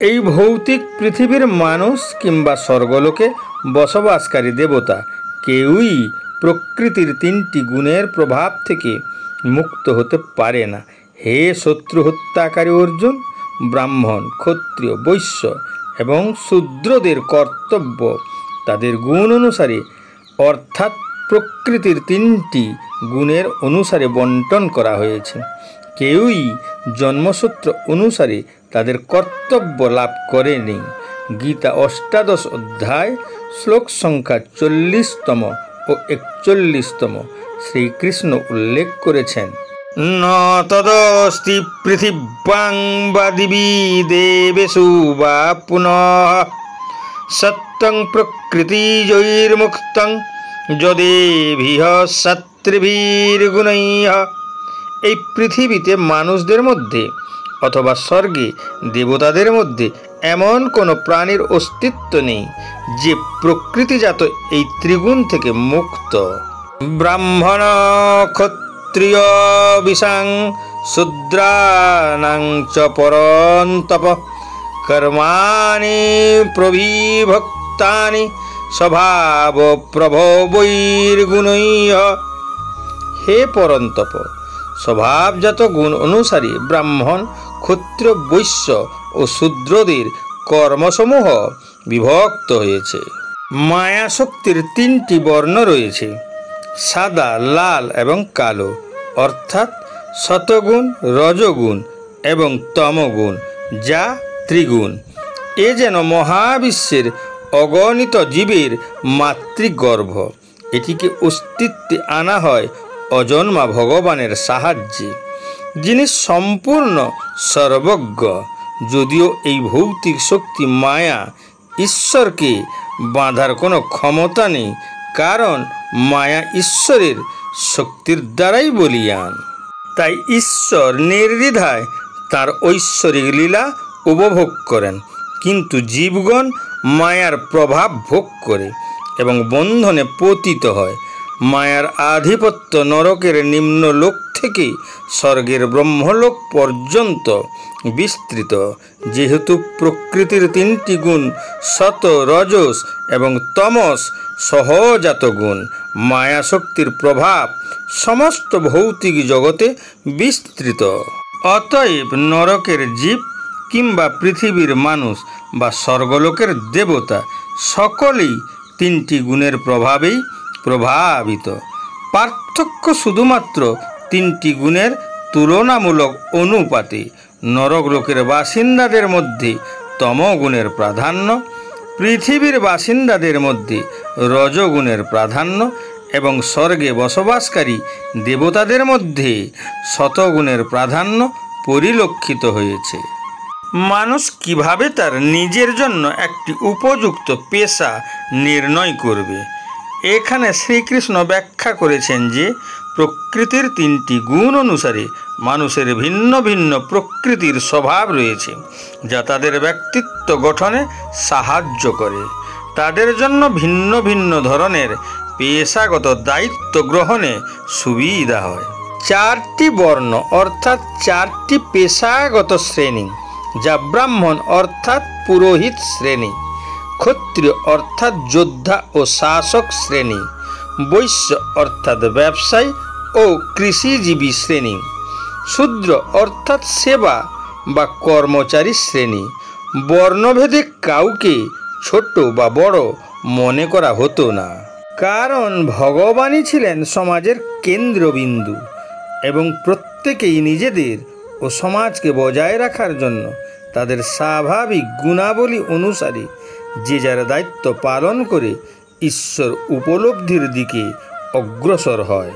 এই ভৌতিক পৃথিবীর মানুষ কিংবা স্বর্গলোকে বসবাসকারী দেবতা কেউই প্রকৃতির তিনটি গুণের প্রভাব থেকে মুক্ত হতে পারে না। হে শত্রু হত্যাকারী অর্জুন, ব্রাহ্মণ, ক্ষত্রিয়, বৈশ্য এবং শূদ্রদের কর্তব্য তাদের গুণ অনুসারে অর্থাৎ প্রকৃতির তিনটি গুণের অনুসারে বন্টন করা হয়েছে। কেউই জন্মসূত্র অনুসারে তাদের কর্তব্য লাভ করেনি। গীতা ৮ অধ্যায় শ্লোক সংখ্যা 40তম ও 41তম শ্রীকৃষ্ণ উল্লেখ করেছেন, ন তদস্তি পৃথিব্যাং বা দিবি দেবেষু বা পুনঃ সত্যং প্রকৃতিজৈর্মুক্তং যদেভিহ সত্ত্বিভির্গুণৈঃ। এই পৃথিবীতে মানুষদের মধ্যে অথবা স্বর্গে দেবতাদের মধ্যে এমন কোনো প্রাণীর অস্তিত্ব নেই যে প্রকৃতিজাত এই ত্রিগুণ থেকে মুক্ত। ব্রাহ্মণ ক্ষত্রিয় বিশাং শূদ্রাণাং চ পরন্তপ কর্মাণি প্রবিভক্তানি স্বভাব প্রভবৈর্গুণৈঃ। হে পরন্তপ, স্বভাবজাত গুণ অনুসারে ব্রাহ্মণ, ক্ষত্রিয়, বৈশ্য ও শূদ্রদের কর্মসমূহ বিভক্ত হয়েছে। মায়া শক্তির তিনটি বর্ণ রয়েছে, সাদা, লাল এবং কালো, অর্থাৎ সতগুণ, রজগুণ এবং তমগুণ, যা ত্রিগুণ। এ যেন মহাবিশ্বের অগণিত জীবের মাতৃগর্ভ। এটিকে অস্তিত্বে আনা হয় অজন্মা ভগবানের সাহায্যে, যিনি সম্পূর্ণ সর্বজ্ঞ। যদিও এই ভৌতিক শক্তি মায়া, ঈশ্বরকে বাঁধার কোনো ক্ষমতা নেই, কারণ মায়া ঈশ্বরের শক্তির দ্বারাই বলীয়ান। তাই ঈশ্বর নির্দ্বিধায় তাঁর ঐশ্বরিক লীলা উপভোগ করেন, কিন্তু জীবগণ মায়ার প্রভাব ভোগ করে এবং বন্ধনে পতিত হয়। মায়ার আধিপত্য নরকের নিম্নলোক থেকে স্বর্গের ব্রহ্মলোক পর্যন্ত বিস্তৃত। যেহেতু প্রকৃতির তিনটি গুণ সত, রজস এবং তমস সহজাত গুণ, মায়া শক্তির প্রভাব সমস্ত ভৌতিক জগতে বিস্তৃত। অতএব নরকের জীব কিংবা পৃথিবীর মানুষ বা স্বর্গলোকের দেবতা সকলেই তিনটি গুণের প্রভাবেই প্রভাবিত। পার্থক্য শুধুমাত্র তিনটি গুণের তুলনামূলক অনুপাতে। নরকলোকের বাসিন্দাদের মধ্যে তমগুণের প্রাধান্য, পৃথিবীর বাসিন্দাদের মধ্যে রজগুণের প্রাধান্য এবং স্বর্গে বসবাসকারী দেবতাদের মধ্যে সতগুণের প্রাধান্য পরিলক্ষিত হয়েছে। মানুষ কিভাবে তার নিজের জন্য একটি উপযুক্ত পেশা নির্ণয় করবে? এখানে শ্রীকৃষ্ণ ব্যাখ্যা করেছেন যে প্রকৃতির তিনটি গুণ অনুসারে মানুষের ভিন্ন ভিন্ন প্রকৃতির স্বভাব রয়েছে, যা তাদের ব্যক্তিত্ব গঠনে সাহায্য করে। তাদের জন্য ভিন্ন ভিন্ন ধরনের পেশাগত দায়িত্ব গ্রহণে সুবিধা হয়। চারটি বর্ণ অর্থাৎ চারটি পেশাগত শ্রেণী, যা ব্রাহ্মণ অর্থাৎ পুরোহিত শ্রেণী, ক্ষত্রিয় অর্থাৎ যোদ্ধা ও শাসক শ্রেণী, বৈশ্য অর্থাৎ ব্যবসায়ী ও কৃষিজীবী শ্রেণী, শূদ্র অর্থাৎ সেবা বা কর্মচারী শ্রেণী। বর্ণভেদে কাউকে ছোট বা বড় মনে করা হতো না, কারণ ভগবানই ছিলেন সমাজের কেন্দ্রবিন্দু এবং প্রত্যেকেই নিজেদের ও সমাজকে বজায় রাখার জন্য তাদের স্বাভাবিক গুণাবলী অনুসারে যে যার দায়িত্ব পালন করে ঈশ্বর উপলব্ধির দিকে অগ্রসর হয়।